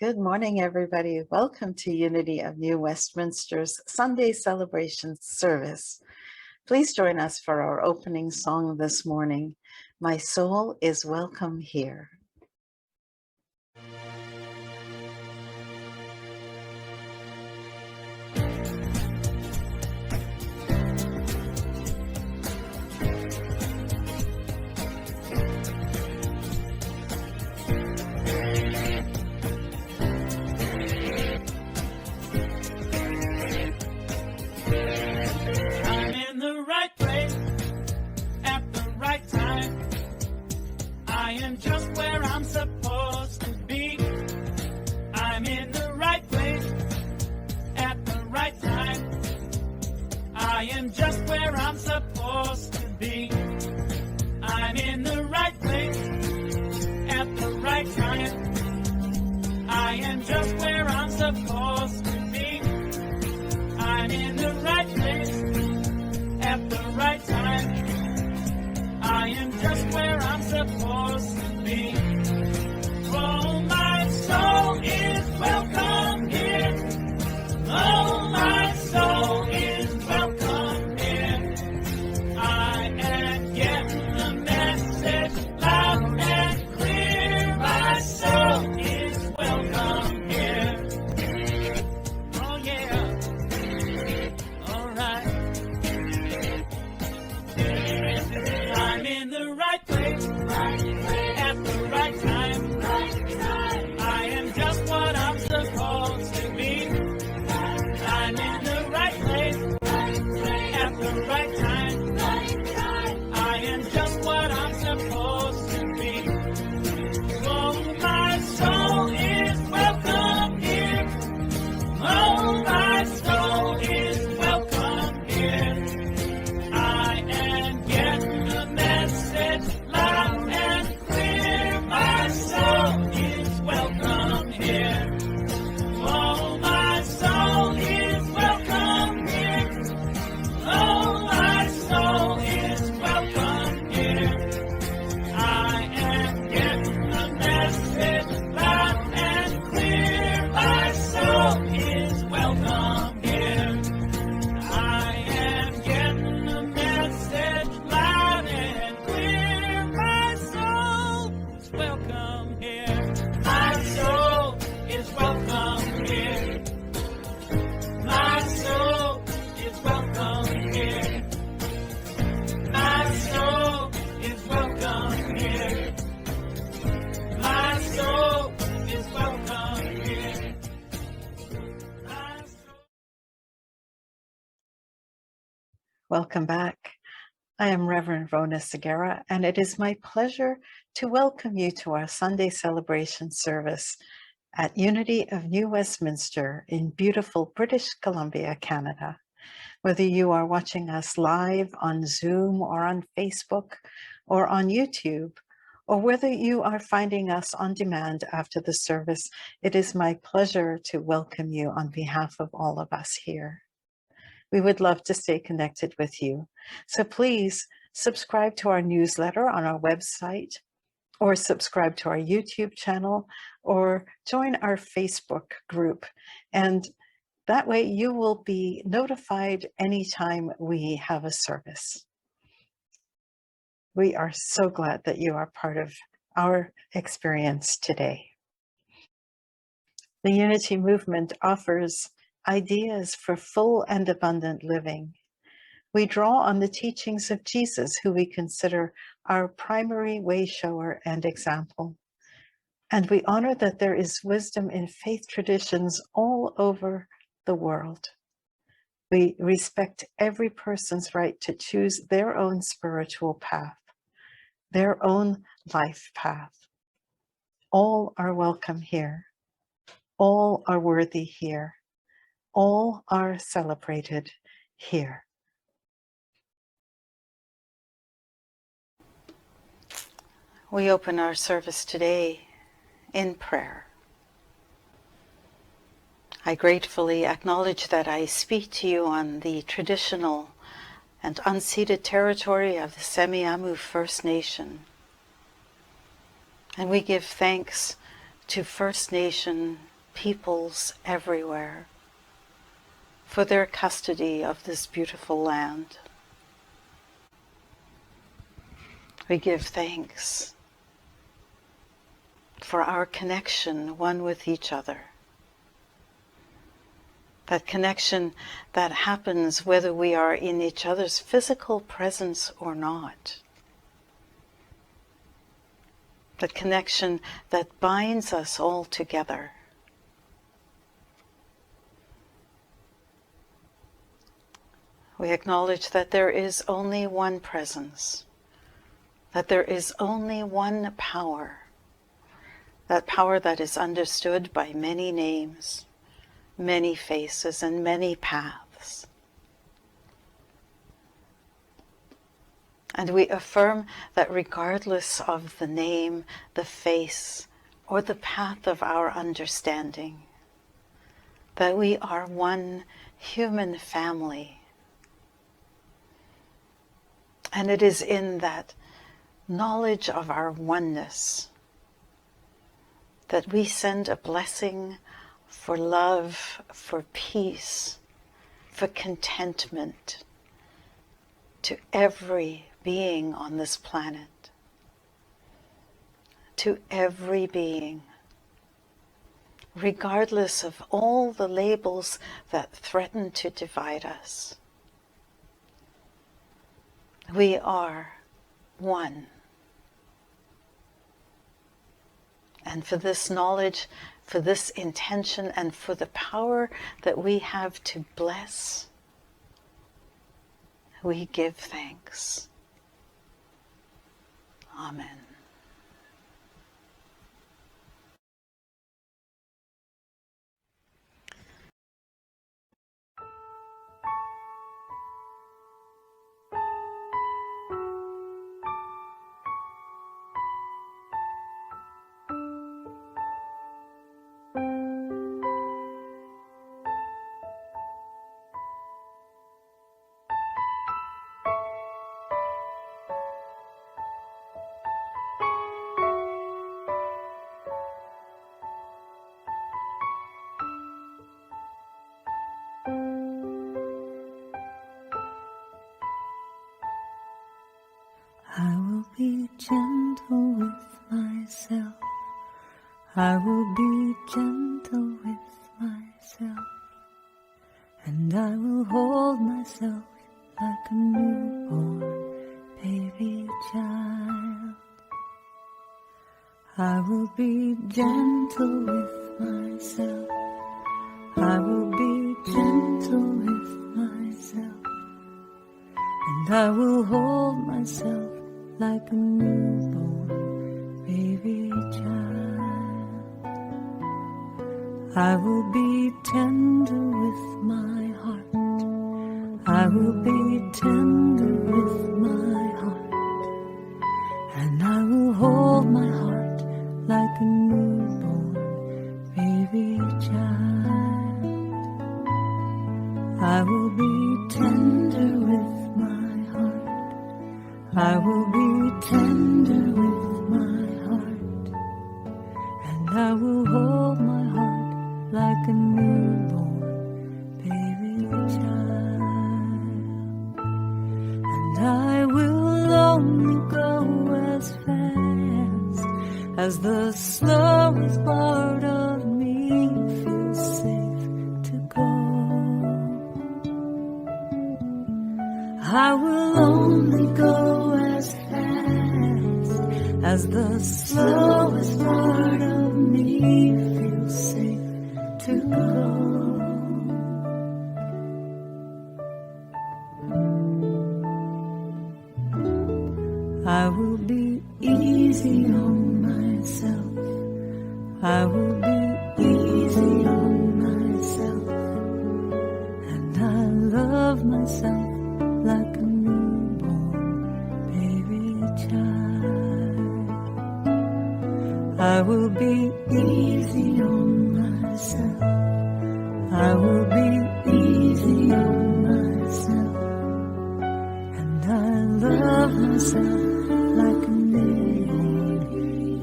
Good morning, everybody. Welcome to Unity of New Westminster's Sunday Celebration Service. Please join us for our opening song this morning, My Soul is Welcome Here. Just where I'm supposed to be. I'm in the right place at the right time. I am just where I'm supposed to be. I'm in the right place at the right time. I am just where I'm supposed to be. I'm in the right place at the right time. I am just where I'm supposed to be. Oh, my soul is welcome here. Oh, my soul is welcome here. I am getting the message loud and clear. My soul is welcome here. Oh, yeah. All right. I'm in the right place at the right time. I am just what I'm supposed to be. I'm in the right place at the right time. I am just what I'm supposed to be. Oh, my soul is welcome here. Oh, my soul is welcome here. I am getting the message loud and clear. My soul is welcome here. Oh, my soul is welcome here. Oh, my soul is welcome here. I am getting the message loud and clear. My soul is welcome here. I am getting the message loud and clear. My soul is welcome here. My soul is welcome here. My soul is welcome here. My soul is welcome here. My soul is welcome here. My soul. Welcome back. I am Reverend Rhona Segarra, and it is my pleasure to welcome you to our Sunday celebration service at Unity of New Westminster in beautiful British Columbia, Canada. Whether you are watching us live on Zoom or on Facebook or on YouTube, or whether you are finding us on demand after the service, it is my pleasure to welcome you on behalf of all of us here. We would love to stay connected with you. So please subscribe to our newsletter on our website, or subscribe to our YouTube channel, or join our Facebook group. And that way you will be notified anytime we have a service. We are so glad that you are part of our experience today. The Unity Movement offers ideas for full and abundant living. We draw on the teachings of Jesus, who we consider our primary way shower and example. And we honor that there is wisdom in faith traditions all over the world. We respect every person's right to choose their own spiritual path, their own life path. All are welcome here. All are worthy here. All are celebrated here. We open our service today in prayer. I gratefully acknowledge that I speak to you on the traditional and unceded territory of the Semiahmoo First Nation. And we give thanks to First Nation peoples everywhere for their custody of this beautiful land. We give thanks for our connection one with each other. That connection that happens whether we are in each other's physical presence or not. The connection that binds us all together. We acknowledge that there is only one presence, that there is only one power, that power that is understood by many names, many faces, and many paths. And we affirm that regardless of the name, the face, or the path of our understanding, that we are one human family. And it is in that knowledge of our oneness that we send a blessing for love, for peace, for contentment to every being on this planet, to every being, regardless of all the labels that threaten to divide us. We are one. And for this knowledge, for this intention, and for the power that we have to bless, we give thanks. Amen. I will be gentle with myself. I will be gentle with myself. And I will hold myself like a newborn baby child. I will be gentle with myself. I will be gentle with myself. And I will hold myself like a newborn baby child. I will be tender with my heart. I will be tender with my heart. And I will hold my heart like a newborn baby child. I will be tender with my heart. I will be tender with my heart, and I will hold my heart like a newborn baby child. And I will only go as fast as the slowest part of me feels safe to go. I will only go as fast as the slowest part of me feels safe to go. I will be easy on myself. I will be easy on myself. And I love myself like a newborn baby child. I will be easy on myself. I will be easy on myself. And I love myself like a newborn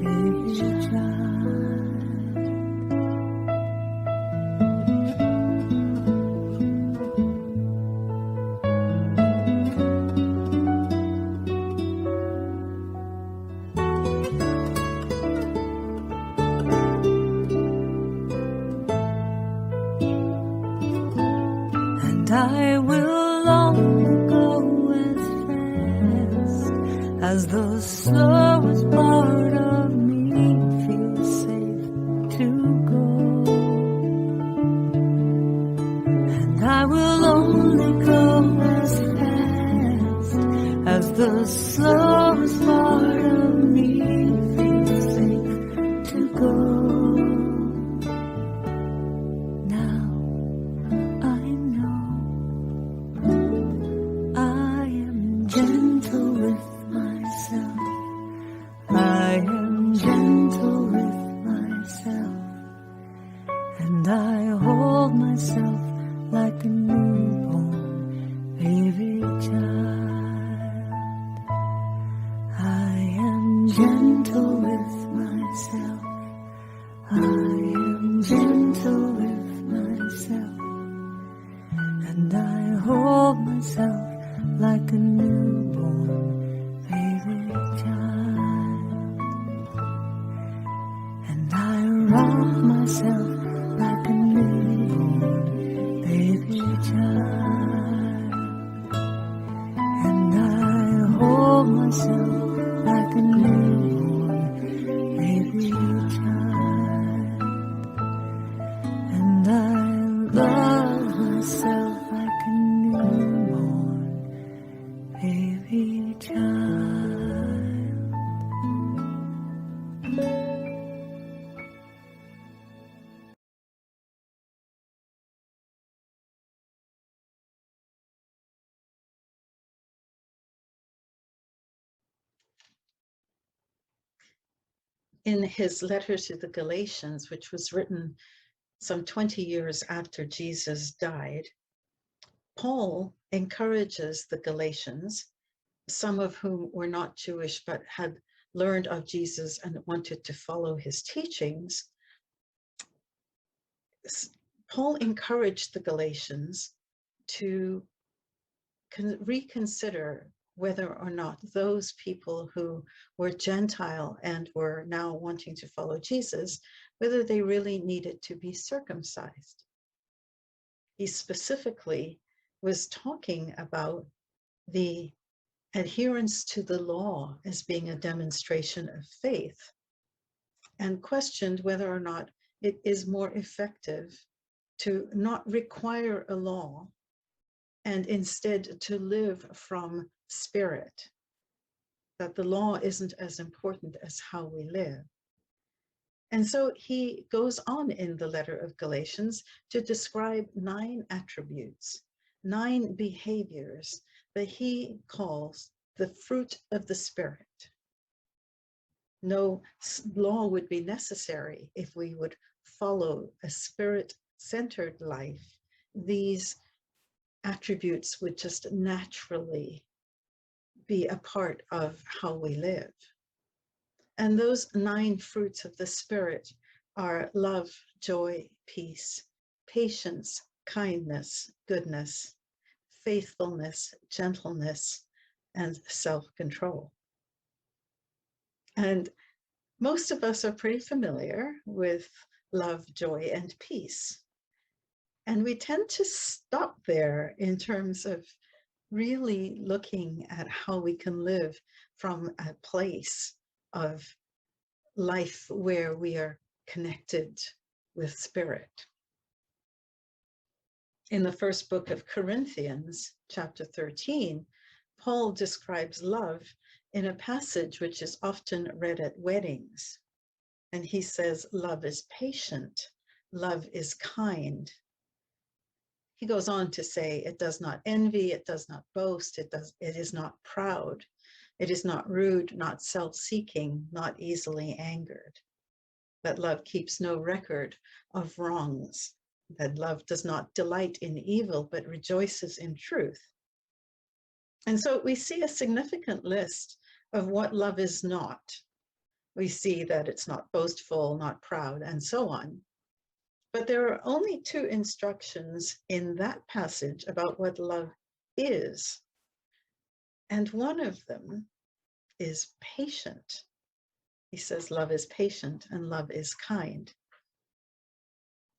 baby child. as the slowest part of me feels safe to go. And I will only go as fast as the slowest part of me feels safe to go. Now I know I am gentle with myself. I am gentle with myself, and I hold myself like a newborn baby child. I am gentle with myself. I am gentle with myself, and I hold myself like a newborn baby child. And I rock myself like a newborn baby child. And I hold myself like a newborn baby child. And I love myself like a newborn baby child. In his letter to the Galatians, which was written some 20 years after Jesus died, Paul encourages the Galatians, some of whom were not Jewish but had learned of Jesus and wanted to follow his teachings. Paul encouraged the Galatians to reconsider whether or not those people who were Gentile and were now wanting to follow Jesus, whether they really needed to be circumcised. He specifically was talking about the adherence to the law as being a demonstration of faith, and questioned whether or not it is more effective to not require a law and instead to live from spirit, that the law isn't as important as how we live. And so he goes on in the letter of Galatians to describe 9 attributes, 9 behaviors that he calls the fruit of the Spirit. No law would be necessary if we would follow a spirit-centered life. These attributes would just naturally be a part of how we live. And those 9 fruits of the Spirit are love, joy, peace, patience, kindness, goodness, faithfulness, gentleness, and self-control. And most of us are pretty familiar with love, joy, and peace. And we tend to stop there in terms of really looking at how we can live from a place of life where we are connected with spirit. In the first book of Corinthians, chapter 13, Paul describes love in a passage which is often read at weddings. And he says, love is patient, love is kind. He goes on to say, it does not envy, it does not boast, it is not proud, it is not rude, not self-seeking, not easily angered. That love keeps no record of wrongs, that love does not delight in evil, but rejoices in truth. And so we see a significant list of what love is not. We see that it's not boastful, not proud, and so on. But there are only 2 instructions in that passage about what love is. And one of them is patient. He says love is patient and love is kind.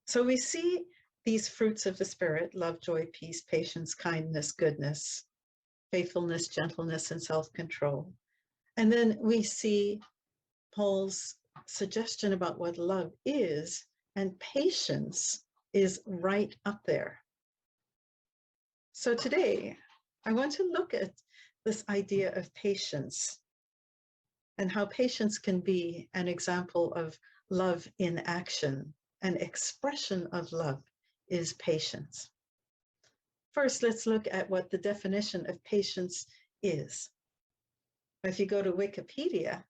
So we see these fruits of the Spirit, love, joy, peace, patience, kindness, goodness, faithfulness, gentleness, and self-control, And then we see Paul's suggestion about what love is, and patience is right up there. So today, I want to look at this idea of patience and how patience can be an example of love in action. An expression of love is patience. First, let's look at what the definition of patience is. If you go to Wikipedia,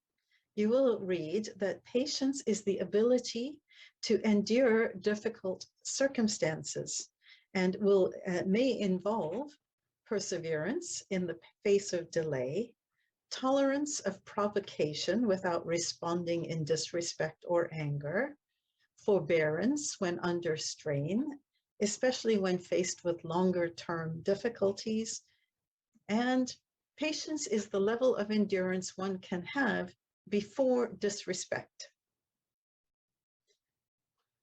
you will read that patience is the ability to endure difficult circumstances and may involve perseverance in the face of delay, tolerance of provocation without responding in disrespect or anger, forbearance when under strain, especially when faced with longer-term difficulties, and patience is the level of endurance one can have before disrespect.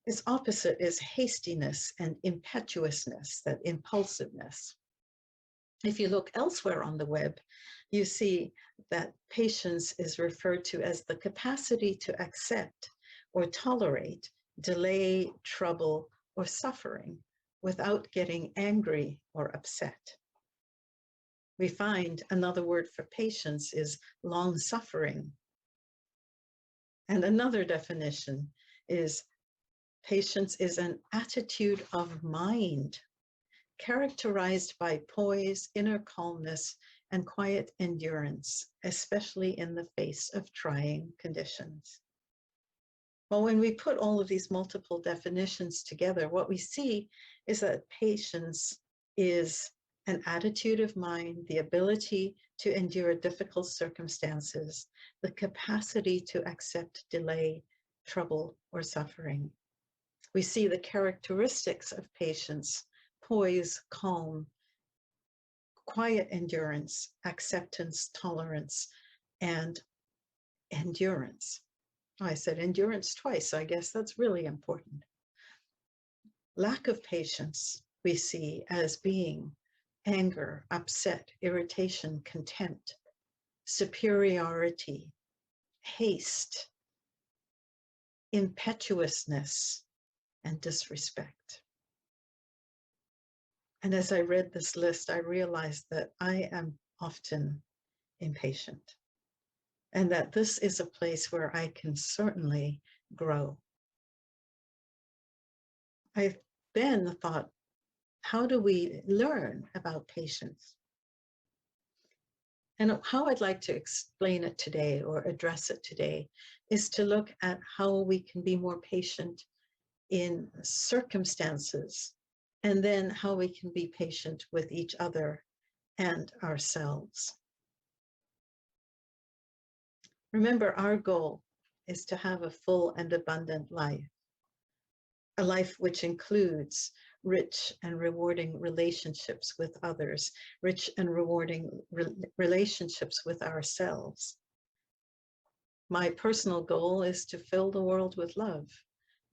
Its opposite is hastiness and impetuousness, that impulsiveness. If you look elsewhere on the web, you see that patience is referred to as the capacity to accept or tolerate delay, trouble, or suffering without getting angry or upset. We find another word for patience is long-suffering. And another definition is patience is an attitude of mind characterized by poise, inner calmness, and quiet endurance, especially in the face of trying conditions. Well, when we put all of these multiple definitions together, what we see is that patience is an attitude of mind, the ability to endure difficult circumstances, the capacity to accept delay, trouble, or suffering. We see the characteristics of patience: poise, calm, quiet endurance, acceptance, tolerance, and endurance. I said endurance twice, so I guess that's really important. Lack of patience we see as being anger, upset, irritation, contempt, superiority, haste, impetuousness, and disrespect. And as I read this list, I realized that I am often impatient, and that this is a place where I can certainly grow. I then thought, how do we learn about patience? And how I'd like to explain it today or address it today is to look at how we can be more patient in circumstances, and then how we can be patient with each other and ourselves. Remember, our goal is to have a full and abundant life, a life which includes rich and rewarding relationships with others, rich and rewarding relationships with ourselves. My personal goal is to fill the world with love,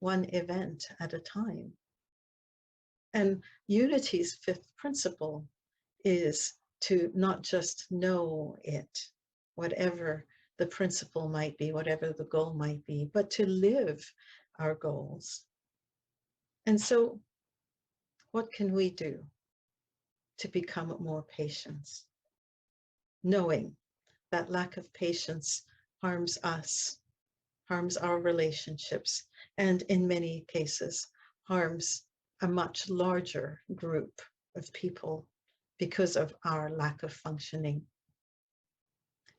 one event at a time. And Unity's fifth principle is to not just know it, whatever the principle might be, whatever the goal might be, but to live our goals. And so, what can we do to become more patient? Knowing that lack of patience harms us, harms our relationships, and in many cases, harms a much larger group of people because of our lack of functioning.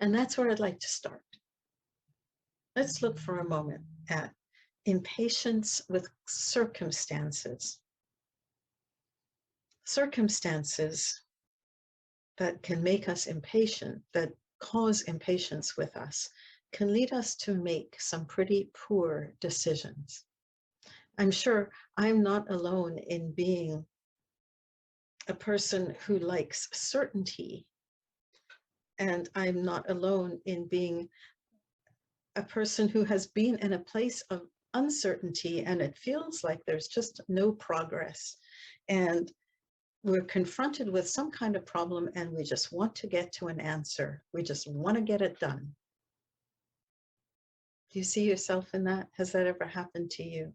And that's where I'd like to start. Let's look for a moment at impatience with circumstances. Circumstances that can make us impatient, that cause impatience with us, can lead us to make some pretty poor decisions. I'm sure I'm not alone in being a person who likes certainty, and I'm not alone in being a person who has been in a place of uncertainty, and it feels like there's just no progress, and we're confronted with some kind of problem and we just want to get to an answer. We just want to get it done. Do you see yourself in that? Has that ever happened to you?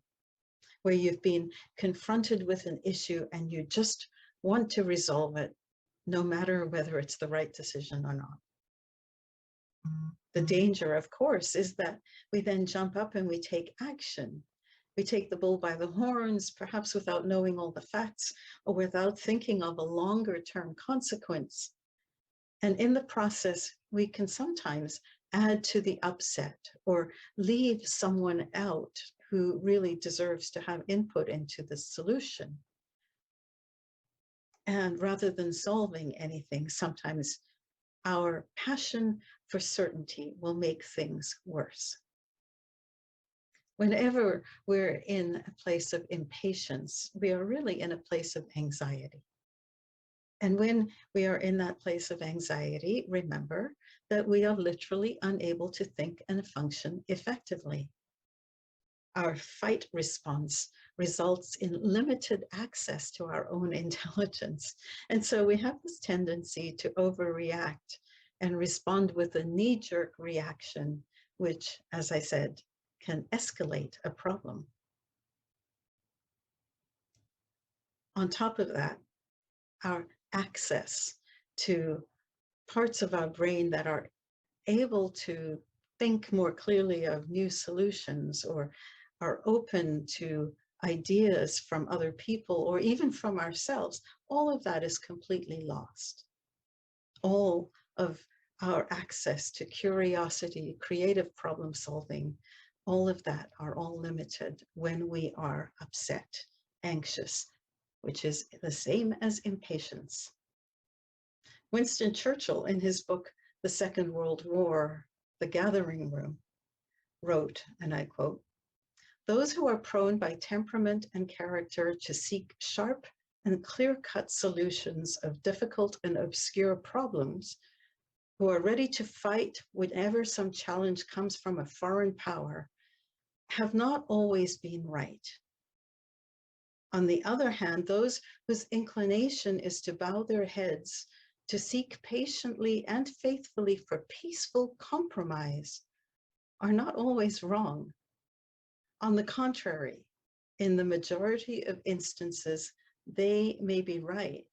Where you've been confronted with an issue and you just want to resolve it, no matter whether it's the right decision or not. The danger, of course, is that we then jump up and we take action. We take the bull by the horns, perhaps without knowing all the facts or without thinking of a longer term consequence. And in the process, we can sometimes add to the upset or leave someone out who really deserves to have input into the solution. And rather than solving anything, sometimes our passion for certainty will make things worse. Whenever we're in a place of impatience, we are really in a place of anxiety. And when we are in that place of anxiety, remember that we are literally unable to think and function effectively. Our fight response results in limited access to our own intelligence. And so we have this tendency to overreact and respond with a knee-jerk reaction, which, as I said, can escalate a problem. On top of that, our access to parts of our brain that are able to think more clearly of new solutions or are open to ideas from other people or even from ourselves, all of that is completely lost. All of our access to curiosity, creative problem solving, all of that are all limited when we are upset, anxious, which is the same as impatience. Winston Churchill, in his book, The Second World War, The Gathering Room, wrote, and I quote, "Those who are prone by temperament and character to seek sharp and clear-cut solutions of difficult and obscure problems, who are ready to fight whenever some challenge comes from a foreign power, have not always been right. On the other hand, those whose inclination is to bow their heads, to seek patiently and faithfully for peaceful compromise, are not always wrong. On the contrary, in the majority of instances, they may be right,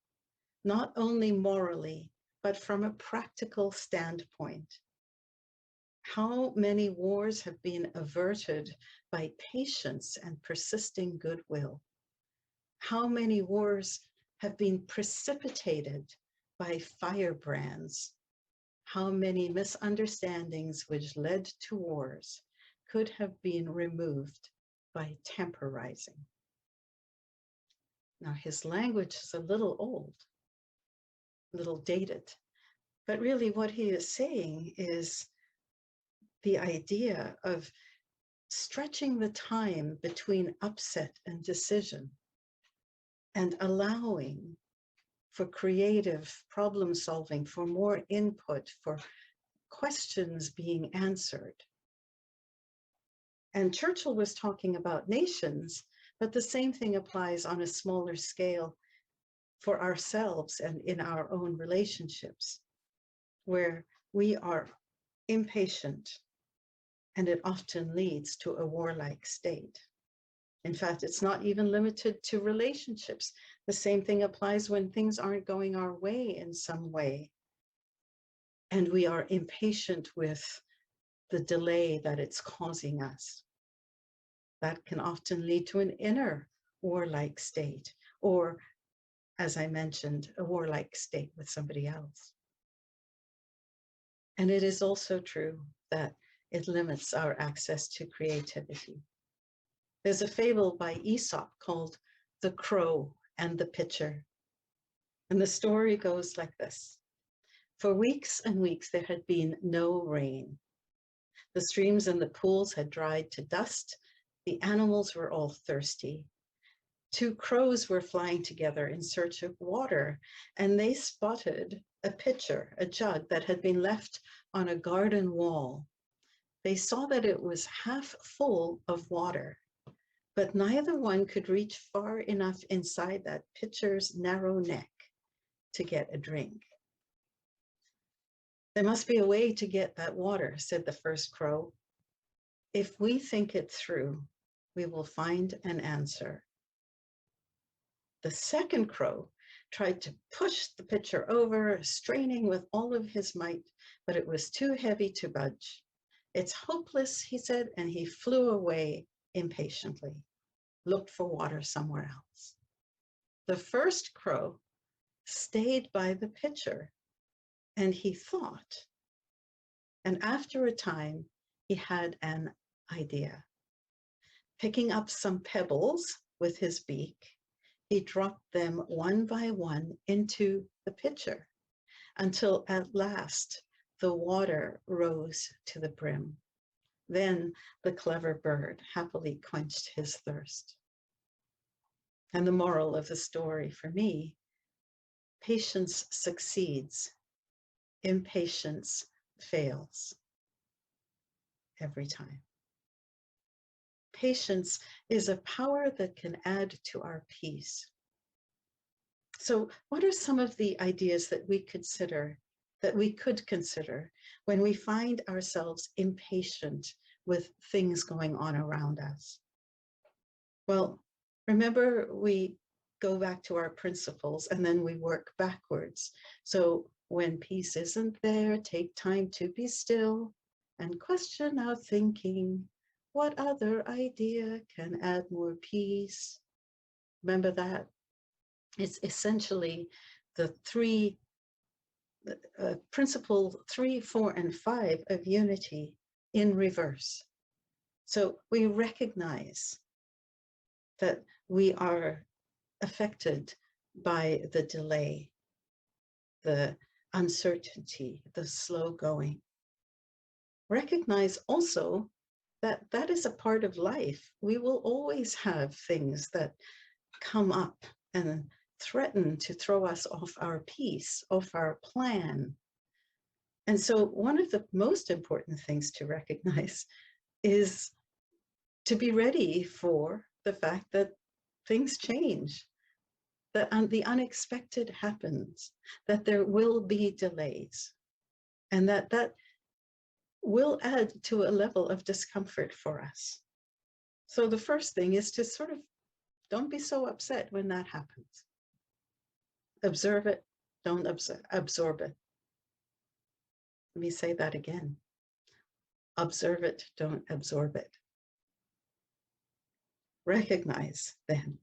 not only morally, but from a practical standpoint. How many wars have been averted by patience and persisting goodwill? How many wars have been precipitated by firebrands? How many misunderstandings which led to wars could have been removed by temporizing? Now, his language is a little old, a little dated, but really what he is saying is the idea of stretching the time between upset and decision and allowing for creative problem solving, for more input, for questions being answered. And Churchill was talking about nations, but the same thing applies on a smaller scale for ourselves and in our own relationships, where we are impatient and it often leads to a warlike state. In fact, it's not even limited to relationships. The same thing applies when things aren't going our way in some way. And we are impatient with the delay that it's causing us. That can often lead to an inner warlike state, or, as I mentioned, a warlike state with somebody else. And it is also true that it limits our access to creativity. There's a fable by Aesop called The Crow and the Pitcher. And the story goes like this. For weeks and weeks, there had been no rain. The streams and the pools had dried to dust. The animals were all thirsty. Two crows were flying together in search of water, and they spotted a pitcher, a jug that had been left on a garden wall. They saw that it was half full of water, but neither one could reach far enough inside that pitcher's narrow neck to get a drink. There must be a way to get that water, said the first crow. If we think it through, we will find an answer. The second crow tried to push the pitcher over, straining with all of his might, but it was too heavy to budge. It's hopeless, he said, and he flew away impatiently, looked for water somewhere else. The first crow stayed by the pitcher, and he thought. And after a time, he had an idea. Picking up some pebbles with his beak, he dropped them one by one into the pitcher until at last the water rose to the brim. Then the clever bird happily quenched his thirst. And the moral of the story for me, patience succeeds, impatience fails every time. Patience is a power that can add to our peace. So what are some of the ideas that we could consider when we find ourselves impatient with things going on around us? Well, remember, we go back to our principles and then we work backwards. So when peace isn't there, take time to be still and question our thinking. What other idea can add more peace? Remember that? It's essentially the principle 3, 4, and 5 of unity in reverse. So we recognize that we are affected by the delay, the uncertainty, the slow going. Recognize also that that is a part of life. We will always have things that come up and threaten to throw us off our peace, off our plan. And so one of the most important things to recognize is to be ready for the fact that things change, that the unexpected happens, that there will be delays, and that will add to a level of discomfort for us. So the first thing is to sort of don't be so upset when that happens. Observe it, don't absorb it. Let me say that again. Observe it, don't absorb it. Recognize then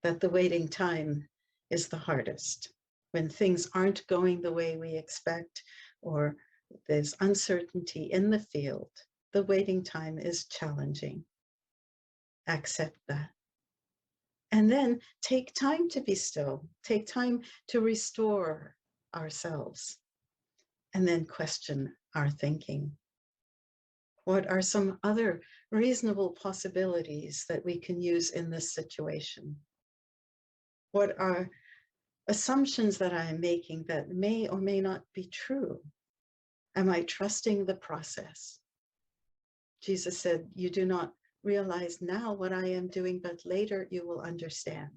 that the waiting time is the hardest. When things aren't going the way we expect, or there's uncertainty in the field, the waiting time is challenging. Accept that. And then take time to be still, take time to restore ourselves, and then question our thinking. What are some other reasonable possibilities that we can use in this situation? What are assumptions that I am making that may or may not be true? Am I trusting the process? Jesus said, "You do not realize now what I am doing, but later you will understand."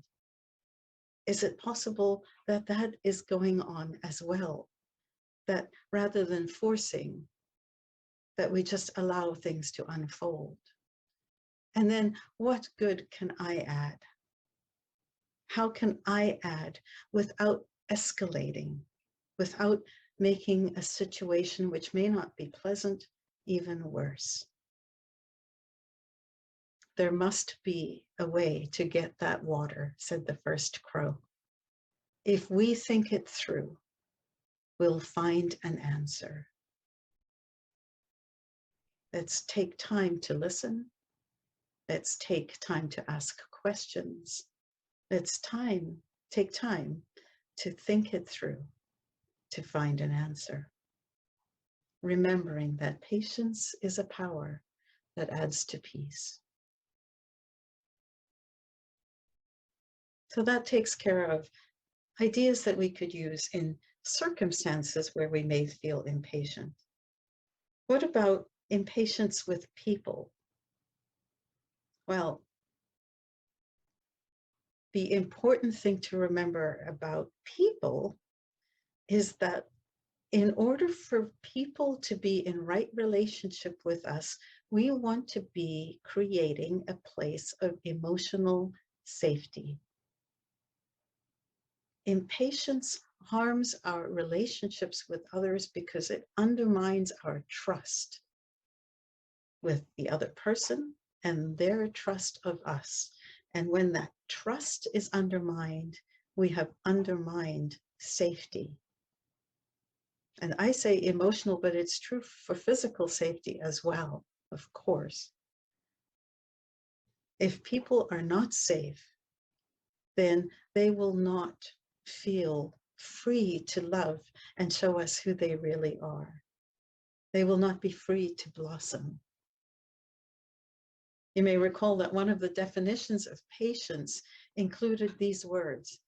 Is it possible that that is going on as well? That rather than forcing, that we just allow things to unfold? And then what good can I add? How can I add without escalating, without making a situation which may not be pleasant even worse? There must be a way to get that water, said the first crow. If we think it through, we'll find an answer. Let's take time to listen. Let's take time to ask questions. Let's take time to think it through, to find an answer. Remembering that patience is a power that adds to peace. So that takes care of ideas that we could use in circumstances where we may feel impatient. What about impatience with people? Well, the important thing to remember about people is that in order for people to be in right relationship with us, we want to be creating a place of emotional safety. Impatience harms our relationships with others because it undermines our trust with the other person and their trust of us. And when that trust is undermined, we have undermined safety. And I say emotional, but it's true for physical safety as well, of course. If people are not safe, then they will not feel free to love and show us who they really are. They will not be free to blossom. You may recall that one of the definitions of patience included these words.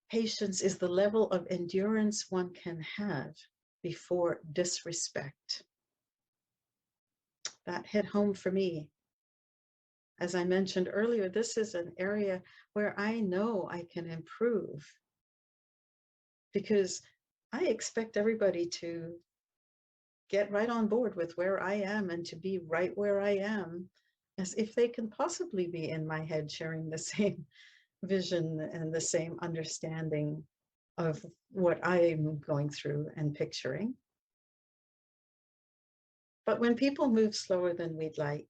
Patience is the level of endurance one can have before disrespect. That hit home for me. As I mentioned earlier, this is an area where I know I can improve because I expect everybody to get right on board with where I am and to be right where I am, as if they can possibly be in my head sharing the same vision and the same understanding of what I'm going through and picturing. But when people move slower than we'd like,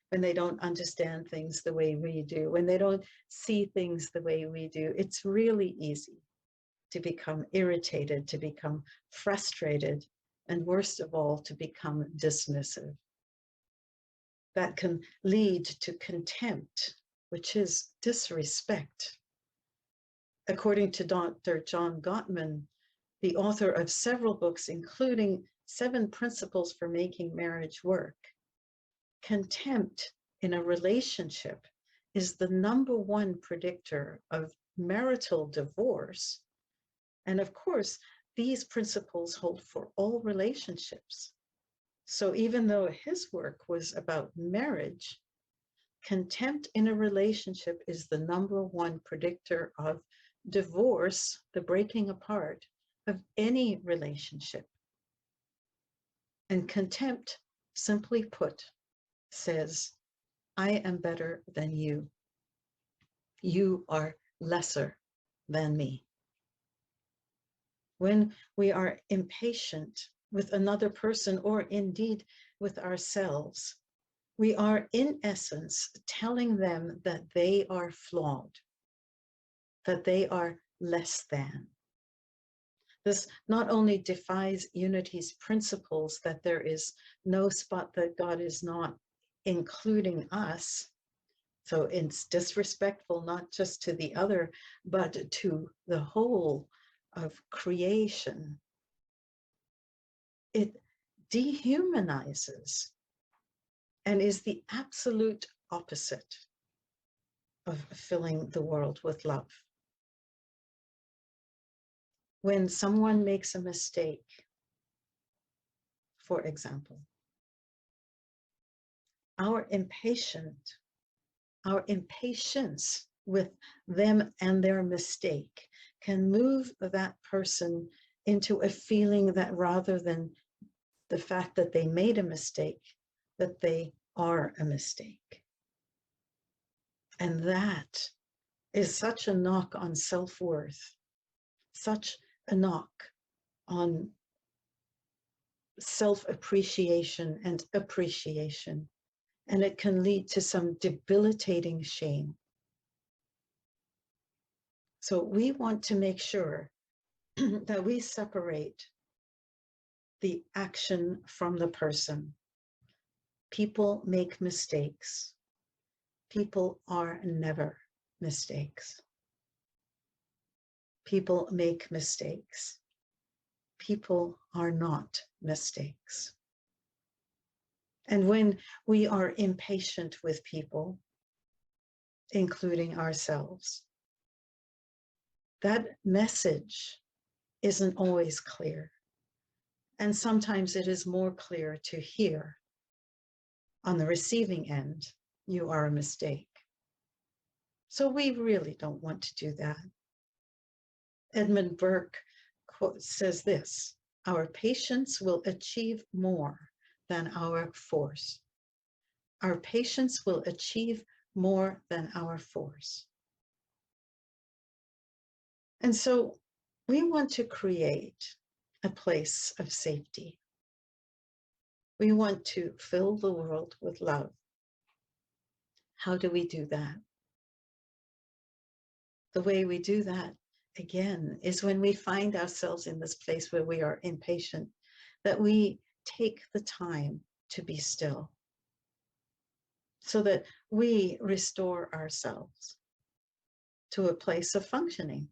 when they don't understand things the way we do, when they don't see things the way we do, it's really easy to become irritated, to become frustrated, and worst of all, to become dismissive. That can lead to contempt, which is disrespect. According to Dr. John Gottman, the author of several books, including 7 Principles for Making Marriage Work, contempt in a relationship is the #1 predictor of marital divorce. And of course, these principles hold for all relationships. So even though his work was about marriage, contempt in a relationship is the #1 predictor of divorce, the breaking apart of any relationship. And contempt, simply put, says, I am better than you. You are lesser than me. When we are impatient with another person or indeed with ourselves, we are in essence telling them that they are flawed, that they are less than. This not only defies unity's principles that there is no spot that God is not including us, so it's disrespectful not just to the other, but to the whole of creation. It dehumanizes and is the absolute opposite of filling the world with love. When someone makes a mistake, for example, our impatience with them and their mistake can move that person into a feeling that rather than the fact that they made a mistake, that they are a mistake. And that is such a knock on self-worth, such a knock on self-appreciation and appreciation. And it can lead to some debilitating shame. So we want to make sure that we separate the action from the person. People make mistakes. People are never mistakes. People make mistakes. People are not mistakes. And when we are impatient with people, including ourselves, that message isn't always clear. And sometimes it is more clear to hear on the receiving end, you are a mistake. So we really don't want to do that. Edmund Burke says this, Our patience will achieve more than our force. Our patience will achieve more than our force. And so we want to create a place of safety. We want to fill the world with love. How do we do that? The way we do that, again, is when we find ourselves in this place where we are impatient, that we take the time to be still so that we restore ourselves to a place of functioning.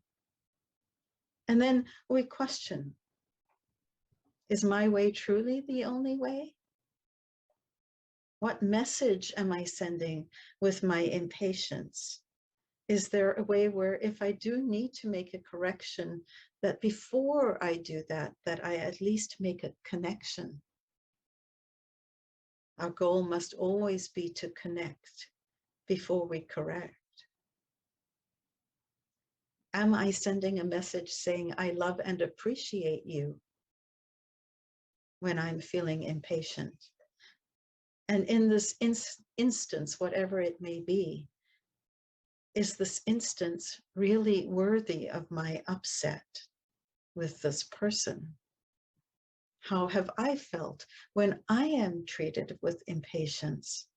And then we question, is my way truly the only way? What message am I sending with my impatience? Is there a way where if I do need to make a correction, that before I do that, that I at least make a connection? Our goal must always be to connect before we correct. Am I sending a message saying, I love and appreciate you when I'm feeling impatient? And in this instance, whatever it may be, is this instance really worthy of my upset with this person? How have I felt when I am treated with impatience?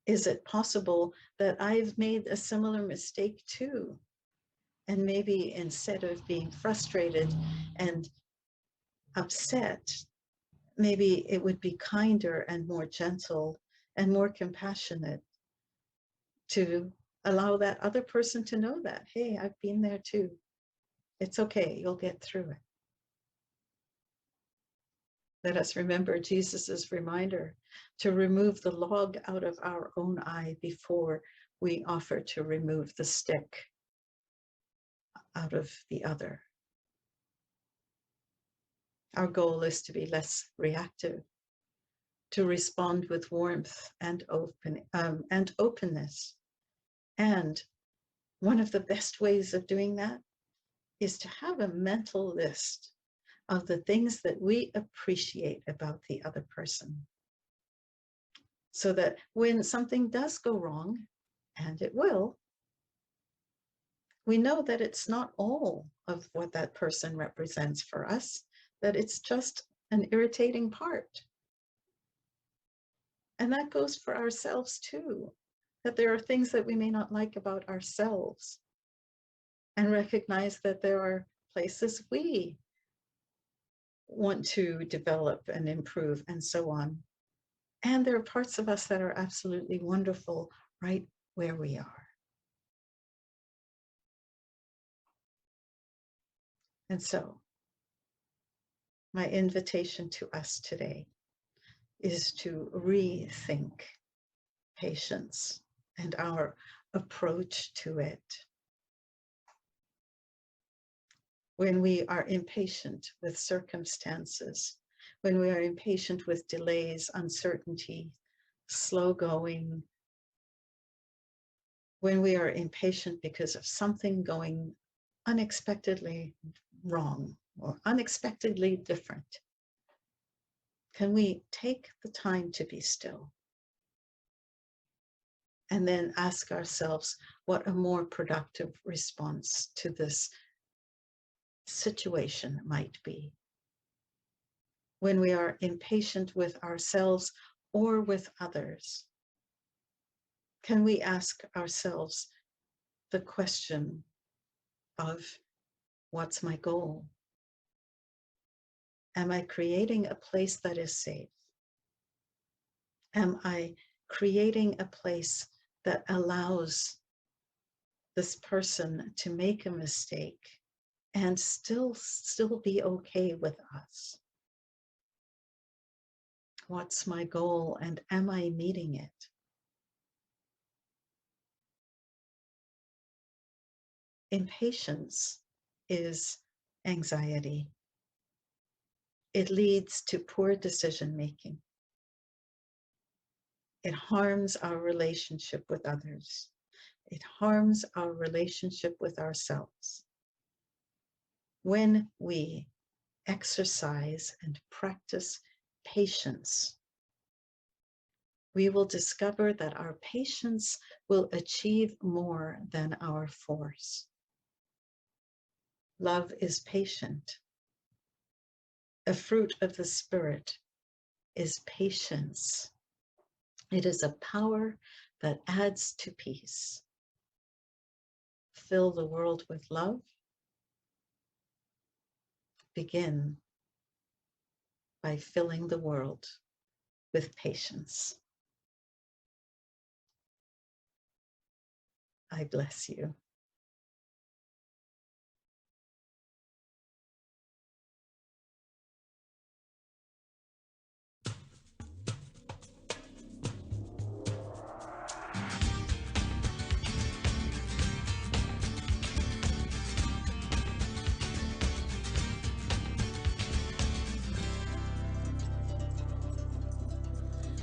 Is it possible that I've made a similar mistake too? And maybe instead of being frustrated and upset, maybe it would be kinder and more gentle and more compassionate to allow that other person to know that, hey, I've been there too. It's okay, you'll get through it. Let us remember Jesus's reminder to remove the log out of our own eye before we offer to remove the stick out of the other. Our goal is to be less reactive, to respond with warmth and openness. And one of the best ways of doing that is to have a mental list of the things that we appreciate about the other person, so that when something does go wrong, and it will, we know that it's not all of what that person represents for us, that it's just an irritating part. And that goes for ourselves too, that there are things that we may not like about ourselves, and recognize that there are places we want to develop and improve and so on. And there are parts of us that are absolutely wonderful right where we are. And so my invitation to us today is to rethink patience and our approach to it. When we are impatient with circumstances, when we are impatient with delays, uncertainty, slow going, when we are impatient because of something going unexpectedly wrong or unexpectedly different, can we take the time to be still and then ask ourselves what a more productive response to this situation might be? When we are impatient with ourselves or with others, can we ask ourselves the question of, what's my goal? Am I creating a place that is safe? Am I creating a place that allows this person to make a mistake and still be okay with us? What's my goal, and am I meeting it? Impatience is anxiety. It leads to poor decision making. It harms our relationship with others. It harms our relationship with ourselves. When we exercise and practice patience, we will discover that our patience will achieve more than our force. Love is patient. A fruit of the Spirit is patience. It is a power that adds to peace. Fill the world with love. Begin by filling the world with patience. I bless you.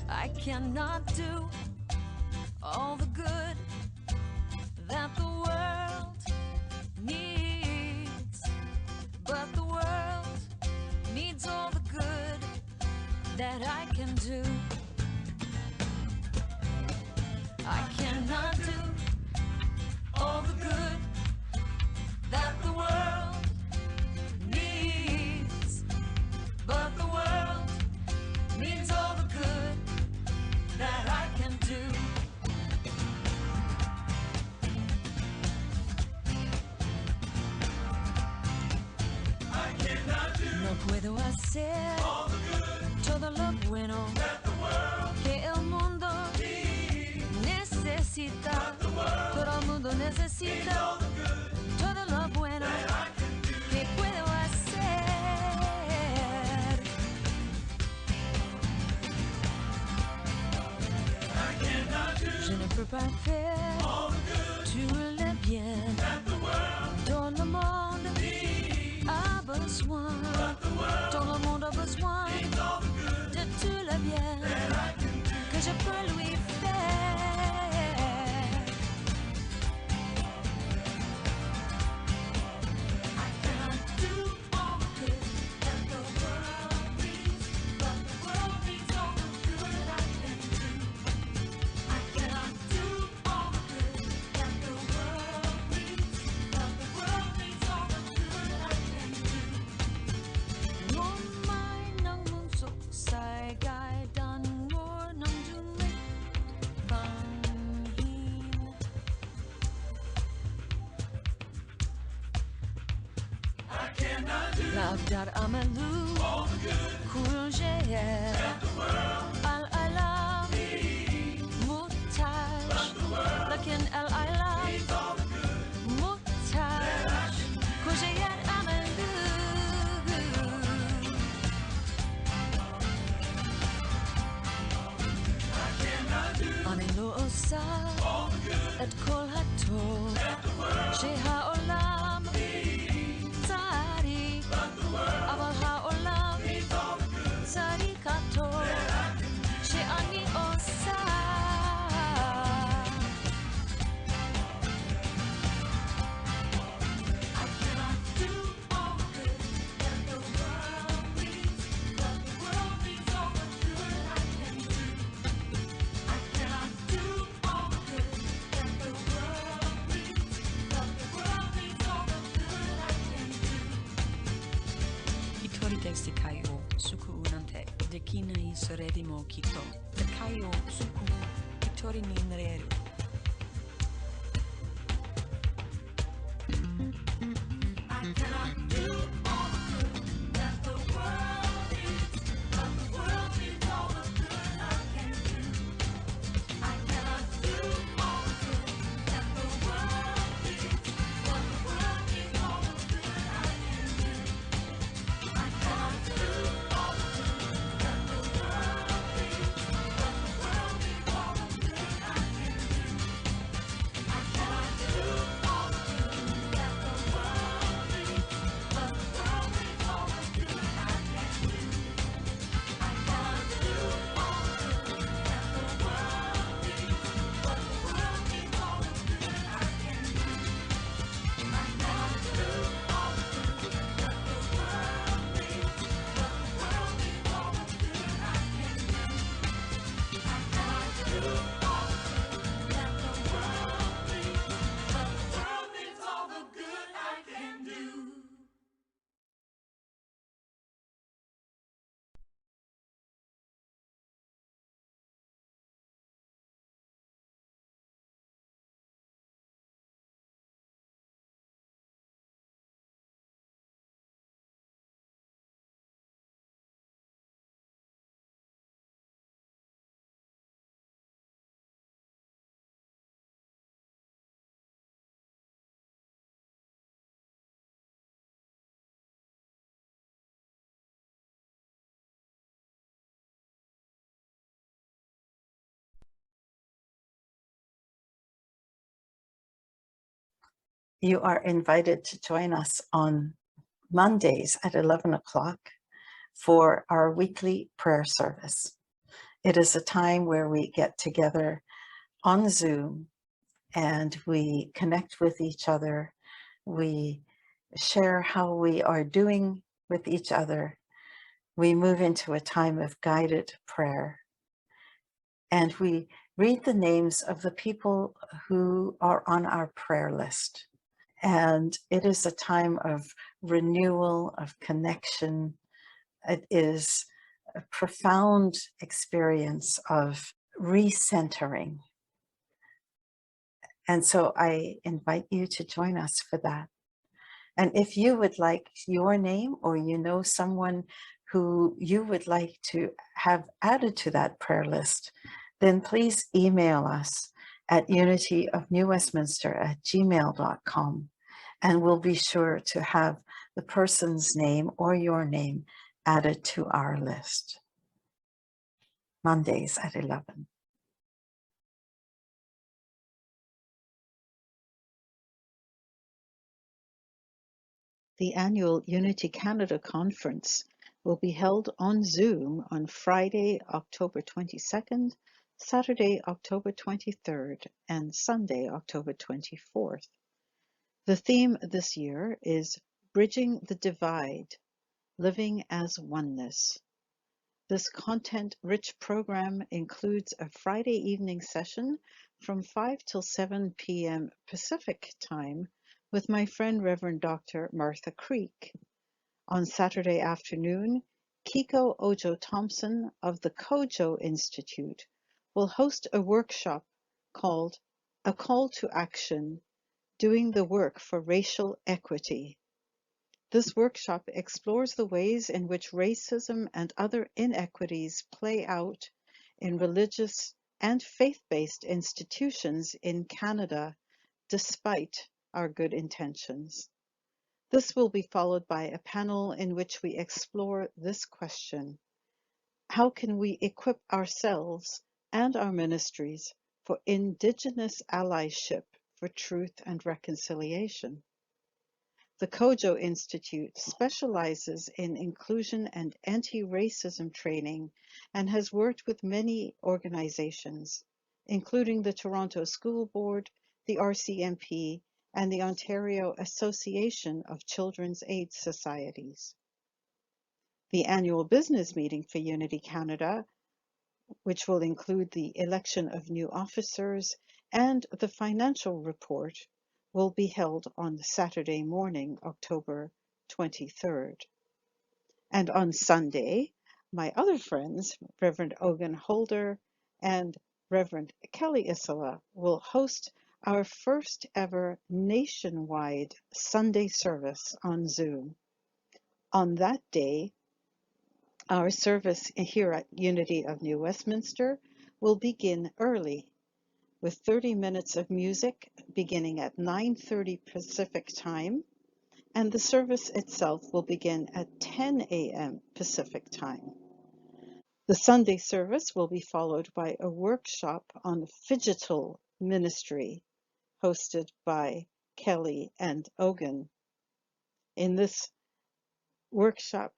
I cannot do all the good that the world needs, but the world needs all the good that I can do. I cannot do all the good that the world needs, but the world needs all the good that I can do. I cannot do No puedo hacer all the good todo lo bueno that the world que el mundo needs. necesita. But the world Todo el mundo needs necesita all the good todo lo bueno that I can do. que puedo hacer. I cannot do Je ne peux pas faire all the good tout le bien that the world dont le monde needs. a besoin. But the world Tout le monde a besoin needs all the good de tout le bien that I can do. que je peux lui faire. I cannot do all the good that the world needs, but the world needs all the good I can do. I cannot do all the good that the world needs, but the world needs all the good I can do. 我买能蒙受世界，但我能做你放棄。I cannot do Lagdar amalu all the good kul jaya that the world al alam needs, muhtaj but the world lakin al alam needs all the good muhtaj kul jaya amalu. I cannot do אני לא עושה all the good את כל הטוב that the world שהעולם needs, צריך, but the world אבל העולם needs all the good צריך הטוב that I can do. שאני עושה. I cannot do all the good that the world needs, but the world needs all the good I can do. I cannot do all the good that the world needs, but the world needs all the good I can do. Hitori teksti kayo suku unante dekina I soredimo kito te kayo suku hitori ni nereru. I cannot do all the good that the world needs, but the world needs all the good I can do. I cannot do all the good that the world needs, but the world needs all the good I can do. I cannot do all the good that the world needs, but the world needs all the good I can do. You are invited to join us on Mondays at 11 o'clock for our weekly prayer service. It is a time where we get together on Zoom and we connect with each other. We share how we are doing with each other. We move into a time of guided prayer. And we read the names of the people who are on our prayer list. And it is a time of renewal, of connection. It is a profound experience of recentering. And so I invite you to join us for that. And if you would like your name, or you know someone who you would like to have added to that prayer list, then please email us at unityofnewwestminster@gmail.com, and we'll be sure to have the person's name or your name added to our list. Mondays at 11. The annual Unity Canada Conference will be held on Zoom on Friday, October 22nd, Saturday, October 23rd, and Sunday, October 24th. The theme this year is Bridging the Divide, Living as Oneness. This content-rich program includes a Friday evening session from 5 till 7 p.m. Pacific time with my friend Reverend Dr. Martha Creek. On Saturday afternoon, Kiko Ojo Thompson of the Kojo Institute will host a workshop called A Call to Action, Doing the Work for Racial Equity. This workshop explores the ways in which racism and other inequities play out in religious and faith-based institutions in Canada, despite our good intentions. This will be followed by a panel in which we explore this question: how can we equip ourselves and our ministries for Indigenous allyship for truth and reconciliation? The Kojo Institute specializes in inclusion and anti-racism training and has worked with many organizations, including the Toronto School Board, the RCMP, and the Ontario Association of Children's Aid Societies. The annual business meeting for Unity Canada, which will include the election of new officers and the financial report, will be held on Saturday morning, October 23rd. And on Sunday, my other friends, Reverend Ogun Holder and Reverend Kelly Isola, will host our first ever nationwide Sunday service on Zoom. On that day, our service here at Unity of New Westminster will begin early, with 30 minutes of music beginning at 9:30 Pacific time, and the service itself will begin at 10 a.m. Pacific time. The Sunday service will be followed by a workshop on phygital ministry, hosted by Kelly and Ogun. In this workshop,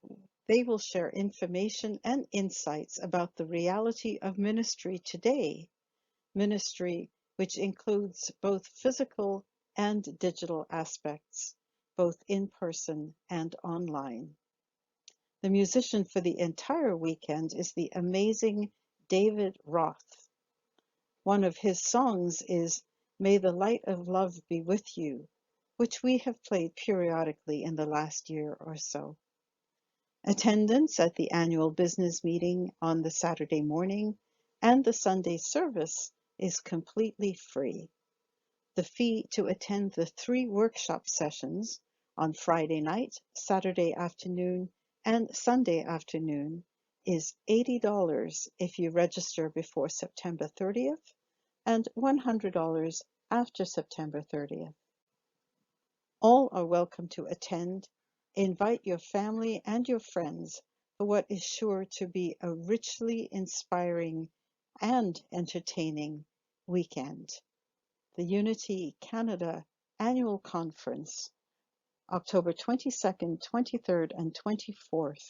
they will share information and insights about the reality of ministry today, ministry which includes both physical and digital aspects, both in person and online. The musician for the entire weekend is the amazing David Roth. One of his songs is May the Light of Love Be With You, which we have played periodically in the last year or so. Attendance at the annual business meeting on the Saturday morning and the Sunday service is completely free. The fee to attend the 3 workshop sessions on Friday night, Saturday afternoon, and Sunday afternoon is $80 if you register before September 30th and $100 after September 30th. All are welcome to attend. Invite your family and your friends for what is sure to be a richly inspiring and entertaining weekend. The Unity Canada Annual Conference, October 22nd, 23rd, and 24th,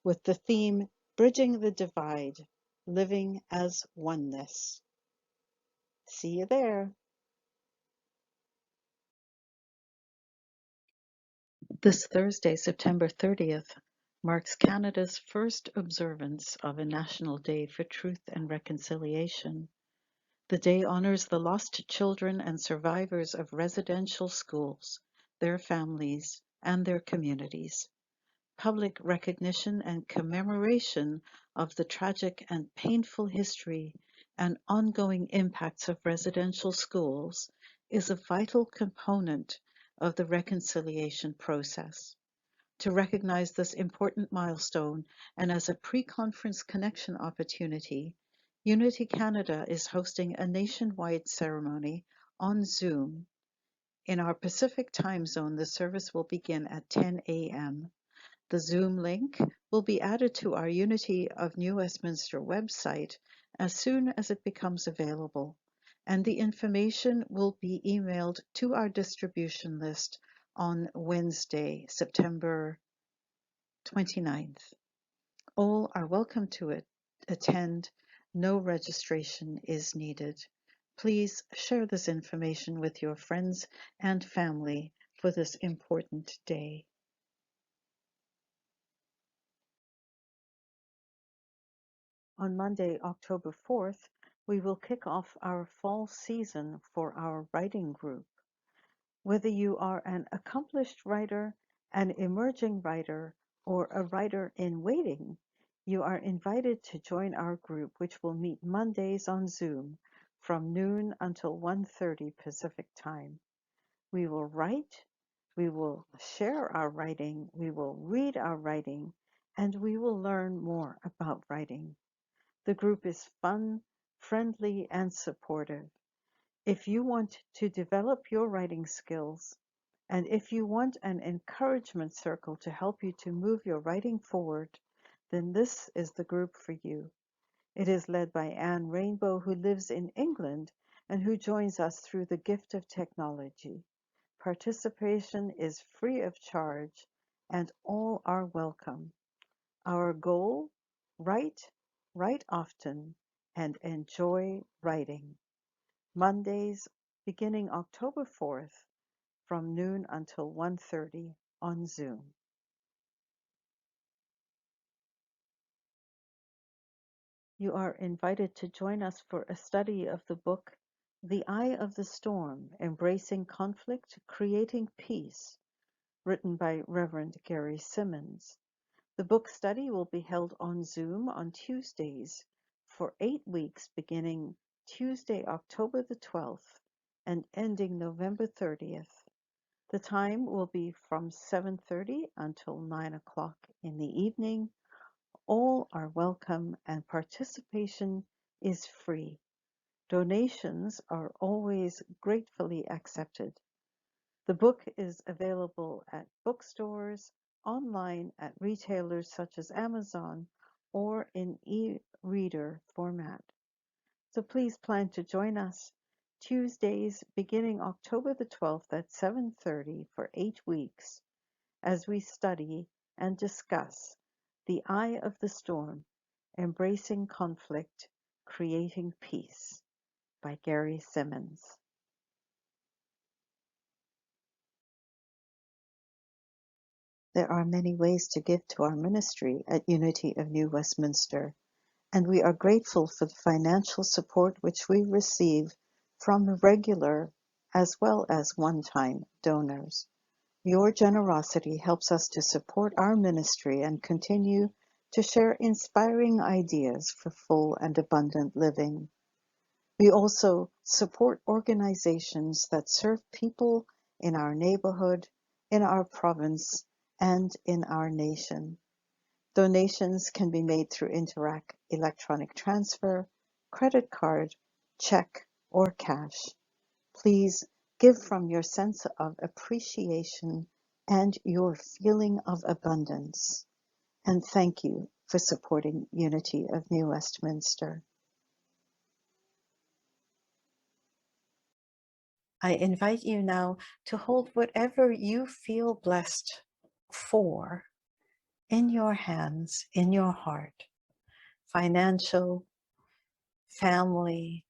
with the theme Bridging the Divide, Living as Oneness. See you there. This Thursday, September 30th, marks Canada's first observance of a National Day for Truth and Reconciliation. The day honors the lost children and survivors of residential schools, their families, and their communities. Public recognition and commemoration of the tragic and painful history and ongoing impacts of residential schools is a vital component of the reconciliation process. To recognize this important milestone and as a pre-conference connection opportunity, Unity Canada is hosting a nationwide ceremony on Zoom. In our Pacific time zone, the service will begin at 10 a.m. The Zoom link will be added to our Unity of New Westminster website as soon as it becomes available, and the information will be emailed to our distribution list on Wednesday, September 29th. All are welcome to attend. No registration is needed. Please share this information with your friends and family for this important day. On Monday, October 4th, we will kick off our fall season for our writing group. Whether you are an accomplished writer, an emerging writer, or a writer in waiting, you are invited to join our group, which will meet Mondays on Zoom from noon until 1:30 Pacific Time. We will write, we will share our writing, we will read our writing, and we will learn more about writing. The group is fun, friendly, and supportive. If you want to develop your writing skills, and if you want an encouragement circle to help you to move your writing forward, then this is the group for you. It is led by Anne Rainbow, who lives in England and who joins us through the gift of technology. Participation is free of charge, and all are welcome. Our goal: write, write often, and enjoy writing. Mondays, beginning October 4th, from noon until 1:30 on Zoom. You are invited to join us for a study of the book The Eye of the Storm: Embracing Conflict, Creating Peace, written by Reverend Gary Simmons. The book study will be held on Zoom on Tuesdays for 8 weeks, beginning Tuesday, October the 12th and ending November 30th. The time will be from 7:30 until 9 o'clock in the evening. All are welcome and participation is free. Donations are always gratefully accepted. The book is available at bookstores, online at retailers such as Amazon, or in e-reader format. So please plan to join us Tuesdays beginning October the 12th at 7:30 for 8 weeks as we study and discuss The Eye of the Storm: Embracing Conflict, Creating Peace by Gary Simmons. There are many ways to give to our ministry at Unity of New Westminster, and we are grateful for the financial support which we receive from regular as well as one-time donors. Your generosity helps us to support our ministry and continue to share inspiring ideas for full and abundant living. We also support organizations that serve people in our neighborhood, in our province, and in our nation. Donations can be made through Interac electronic transfer, credit card, check, or cash. Please give from your sense of appreciation and your feeling of abundance. And thank you for supporting Unity of New Westminster. I invite you now to hold whatever you feel blessed for in your hands, in your heart. Financial, family,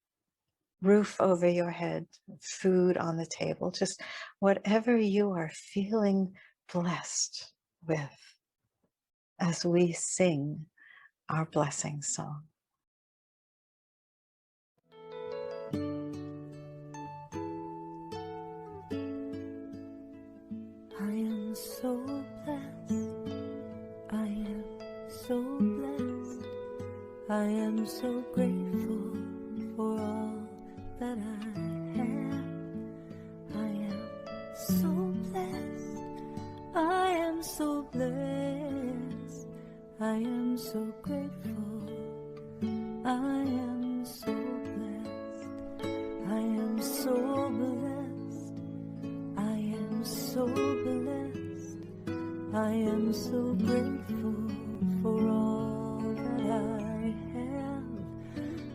roof over your head, food on the table, just whatever you are feeling blessed with as we sing our blessing song. I am so blessed. I am so blessed. I am so grateful for all that I have. I am so blessed. I am so blessed. I am so grateful. I am so blessed. I am so blessed. I am so blessed. I am so grateful for all that I have.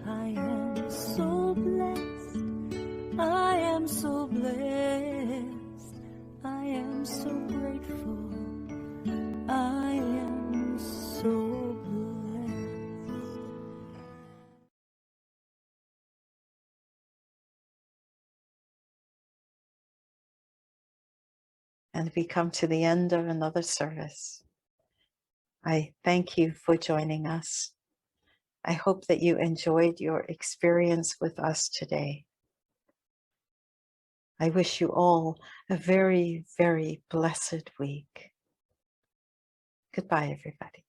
I am so blessed. I am so blessed. I am so grateful. I am so blessed. And we come to the end of another service. I thank you for joining us. I hope that you enjoyed your experience with us today. I wish you all a very, very blessed week. Goodbye, everybody.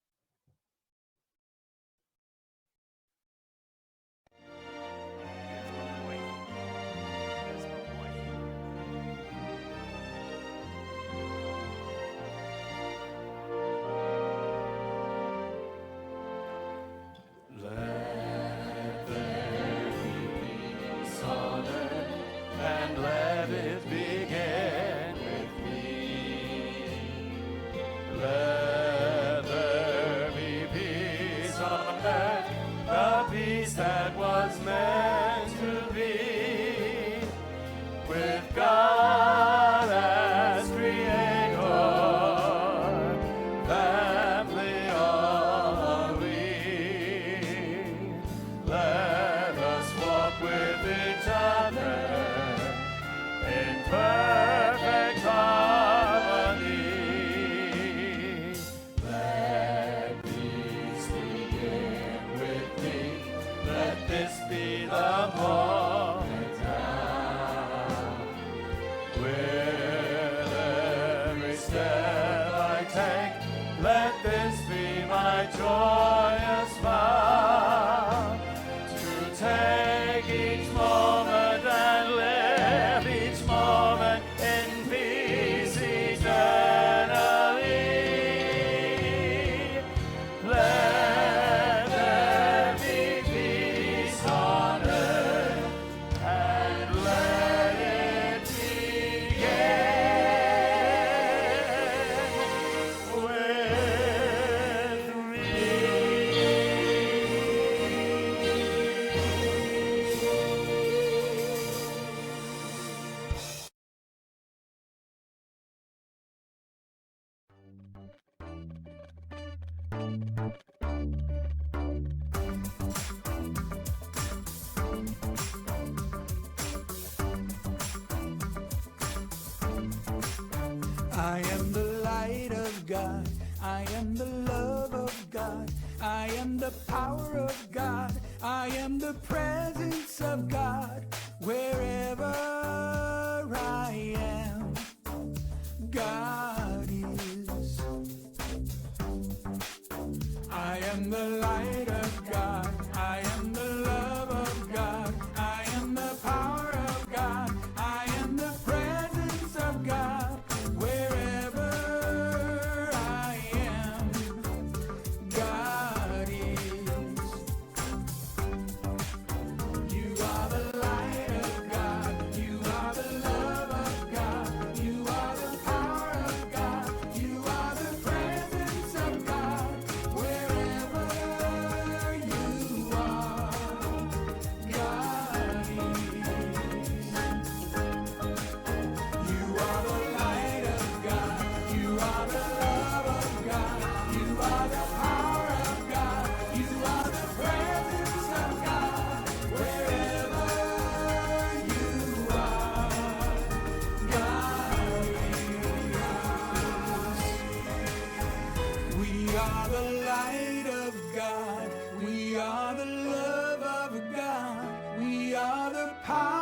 And let it begin with me. Let there be peace on earth, the peace that was meant to be, with God as creator, family all we. Let us walk with each other in perfect harmony. Let peace begin with me. Let this be the moment now. With every step I take, let this be my joyous vow, to take each moment and live each moment in peace eternally. Let there be peace on earth, and let it begin with me. I am the light of God. I am the love of God. I am the power of God. I am the presence of God. Wherever I am, God is. I am the light of God. I am the love of God. I am the power of God. I am the presence of God. Wherever I am, God is. You are the light of God. You are the love of God. You are the power of God. You are the presence of God. Wherever you the light of God. We are the love of God. We are the power